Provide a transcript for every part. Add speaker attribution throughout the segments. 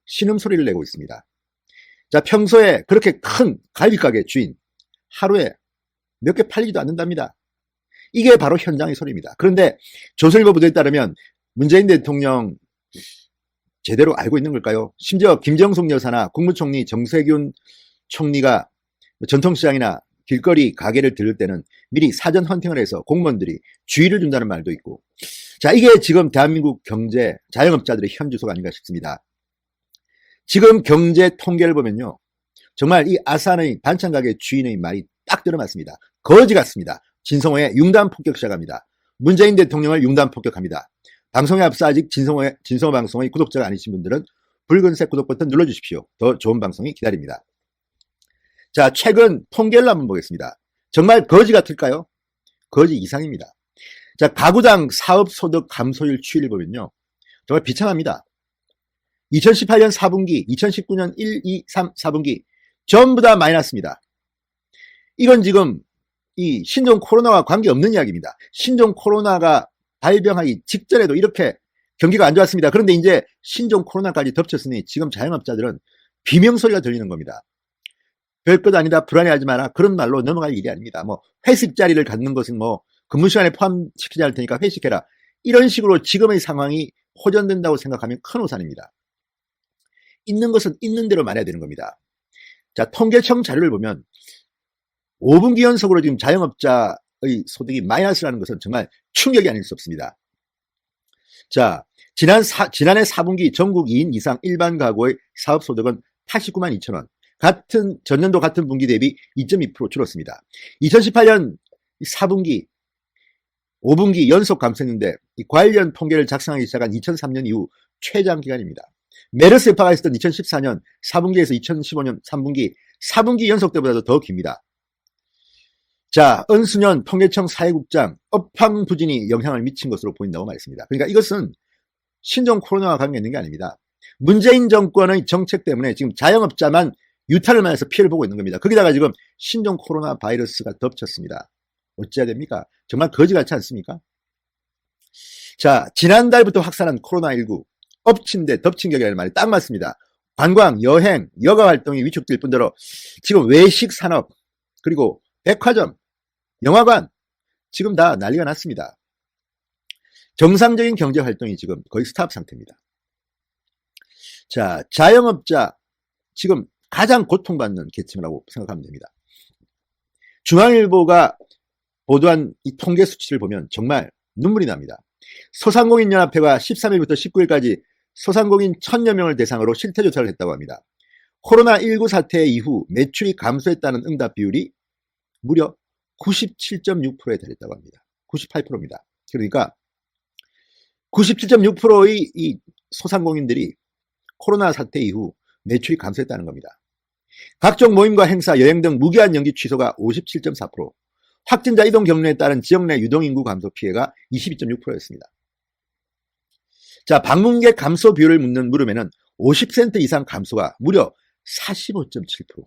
Speaker 1: 신음소리를 내고 있습니다. 자, 평소에 그렇게 큰 갈비가게 주인 하루에 몇 개 팔리지도 않는답니다. 이게 바로 현장의 소리입니다. 그런데 조선일보 보도에 따르면 문재인 대통령 제대로 알고 있는 걸까요? 심지어 김정숙 여사나 국무총리 정세균 총리가 전통시장이나 길거리 가게를 들을 때는 미리 사전 헌팅을 해서 공무원들이 주의를 준다는 말도 있고, 자, 이게 지금 대한민국 경제 자영업자들의 현주소가 아닌가 싶습니다. 지금 경제 통계를 보면요, 정말 이 아산의 반찬가게 주인의 말이 딱 들어맞습니다. 거지 같습니다. 진성호의 융단 폭격 시작합니다. 문재인 대통령을 융단 폭격합니다. 방송에 앞서 아직 진성호 방송의 구독자가 아니신 분들은 붉은색 구독 버튼 눌러주십시오. 더 좋은 방송이 기다립니다. 자, 최근 통계를 한번 보겠습니다. 정말 거지 같을까요? 거지 이상입니다. 자, 가구당 사업소득 감소율 추이를 보면요, 정말 비참합니다. 2018년 4분기, 2019년 1, 2, 3, 4분기 전부 다 마이너스입니다. 이건 지금 이 신종 코로나와 관계없는 이야기입니다. 신종 코로나가 발병하기 직전에도 이렇게 경기가 안 좋았습니다. 그런데 이제 신종 코로나까지 덮쳤으니 지금 자영업자들은 비명소리가 들리는 겁니다. 별것 아니다, 불안해하지 마라, 그런 말로 넘어갈 일이 아닙니다. 뭐 회식 자리를 갖는 것은 뭐 근무 시간에 포함시키지 않을 테니까 회식해라, 이런 식으로 지금의 상황이 호전된다고 생각하면 큰 오산입니다. 있는 것은 있는 대로 말해야 되는 겁니다. 자, 통계청 자료를 보면 5분기 연속으로 지금 자영업자의 소득이 마이너스라는 것은 정말 충격이 아닐 수 없습니다. 자, 지난해 4분기 전국 2인 이상 일반 가구의 사업소득은 89만 2천 원. 전년도 같은 분기 대비 2.2% 줄었습니다. 2018년 4분기, 5분기 연속 감소했는데 관련 통계를 작성하기 시작한 2003년 이후 최장 기간입니다. 메르스 여파가 있었던 2014년 4분기에서 2015년 3분기, 4분기 연속 때보다도 더 깁니다. 자, 은수년 통계청 사회국장 업황부진이 영향을 미친 것으로 보인다고 말했습니다. 그러니까 이것은 신종 코로나와 관계 있는 게 아닙니다. 문재인 정권의 정책 때문에 지금 자영업자만 유탄을 맞아서 피해를 보고 있는 겁니다. 거기다가 지금 신종 코로나 바이러스가 덮쳤습니다. 어찌해야 됩니까? 정말 거지 같지 않습니까? 자, 지난달부터 확산한 코로나19, 엎친 데 덮친 격이라는 말이 딱 맞습니다. 관광, 여행, 여가 활동이 위축될 뿐더러 지금 외식 산업, 그리고 백화점, 영화관, 지금 다 난리가 났습니다. 정상적인 경제 활동이 지금 거의 스탑 상태입니다. 자, 자영업자 지금 가장 고통받는 계층이라고 생각하면 됩니다. 중앙일보가 보도한 이 통계 수치를 보면 정말 눈물이 납니다. 소상공인연합회가 13일부터 19일까지 소상공인 1000여 명을 대상으로 실태조사를 했다고 합니다. 코로나19 사태 이후 매출이 감소했다는 응답 비율이 무려 97.6%에 달했다고 합니다. 98%입니다. 그러니까 97.6%의 이 소상공인들이 코로나 사태 이후 매출이 감소했다는 겁니다. 각종 모임과 행사, 여행 등 무기한 연기 취소가 57.4%, 확진자 이동 경로에 따른 지역 내 유동인구 감소 피해가 22.6%였습니다. 자, 방문객 감소 비율을 묻는 물음에는 50% 이상 감소가 무려 45.7%.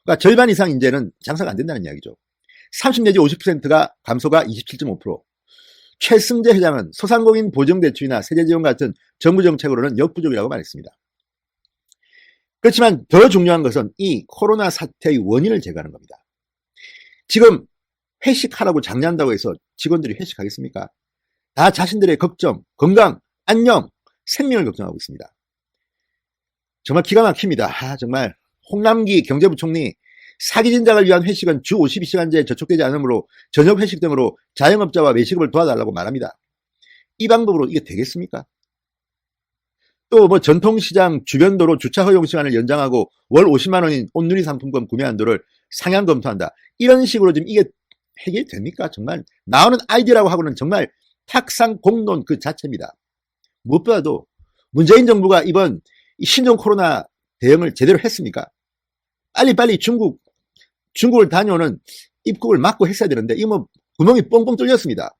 Speaker 1: 그러니까 절반 이상 이제는 장사가 안 된다는 이야기죠. 30 내지 50%가 감소가 27.5%. 최승재 회장은 소상공인 보증대출이나 세제지원 같은 정부 정책으로는 역부족이라고 말했습니다. 그렇지만 더 중요한 것은 이 코로나 사태의 원인을 제거하는 겁니다. 지금 회식하라고 장려한다고 해서 직원들이 회식하겠습니까? 다 자신들의 걱정, 건강, 안녕, 생명을 걱정하고 있습니다. 정말 기가 막힙니다. 정말 홍남기 경제부총리, 사기 진작을 위한 회식은 주 52시간제에 저촉되지 않으므로 저녁 회식 등으로 자영업자와 외식업을 도와달라고 말합니다. 이 방법으로 이게 되겠습니까? 또 뭐 전통시장 주변 도로 주차 허용 시간을 연장하고 월 50만 원인 온누리 상품권 구매 한도를 상향 검토한다. 이런 식으로 지금 이게 해결됩니까? 정말 나오는 아이디어라고 하고는 정말 탁상 공론 그 자체입니다. 무엇보다도 문재인 정부가 이번 신종 코로나 대응을 제대로 했습니까? 빨리빨리 중국을 다녀오는 입국을 막고 했어야 되는데 이거 뭐 구멍이 뻥뻥 뚫렸습니다.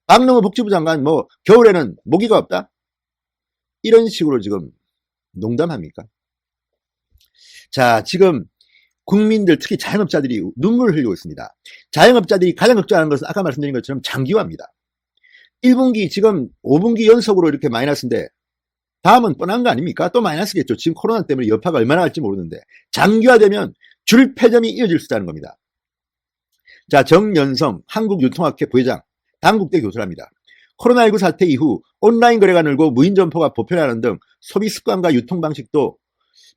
Speaker 1: 박능호 복지부 장관 뭐 겨울에는 모기가 없다? 이런 식으로 지금 농담합니까? 자, 지금 국민들 특히 자영업자들이 눈물을 흘리고 있습니다. 자영업자들이 가장 걱정하는 것은 아까 말씀드린 것처럼 장기화입니다. 1분기 지금 5분기 연속으로 이렇게 마이너스인데 다음은 뻔한 거 아닙니까? 또 마이너스겠죠. 지금 코로나 때문에 여파가 얼마나 갈지 모르는데 장기화되면 줄폐점이 이어질 수 있다는 겁니다. 자, 정연성 한국유통학회 부회장, 단국대 교수랍니다. 코로나19 사태 이후 온라인 거래가 늘고 무인 점포가 보편화하는 등 소비 습관과 유통 방식도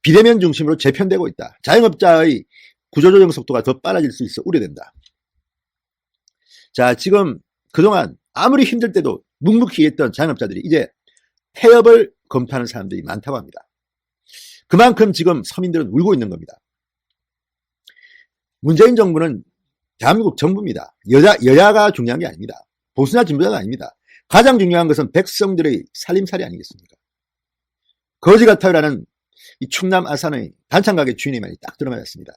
Speaker 1: 비대면 중심으로 재편되고 있다. 자영업자의 구조조정 속도가 더 빨라질 수 있어 우려된다. 자, 지금 그동안 아무리 힘들 때도 묵묵히 했던 자영업자들이 이제 폐업을 검토하는 사람들이 많다고 합니다. 그만큼 지금 서민들은 울고 있는 겁니다. 문재인 정부는 대한민국 정부입니다. 여야가 중요한 게 아닙니다. 보수나 진보자가 아닙니다. 가장 중요한 것은 백성들의 살림살이 아니겠습니까? 거지 같아요라는 이 충남 아산의 단창가게 주인의 말이 딱 들어맞았습니다.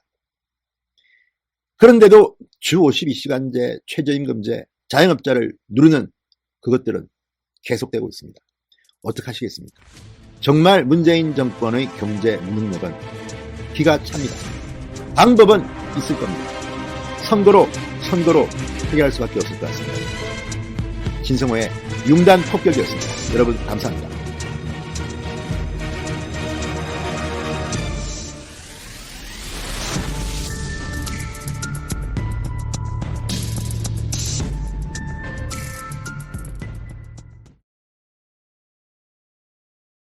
Speaker 1: 그런데도 주 52시간제, 최저임금제, 자영업자를 누르는 그것들은 계속되고 있습니다. 어떡하시겠습니까? 정말 문재인 정권의 경제 능력은 기가 찹니다. 방법은 있을 겁니다. 선거로 해결할 수밖에 없을 것 같습니다. 신성호의 융단 폭격이었습니다. 여러분 감사합니다.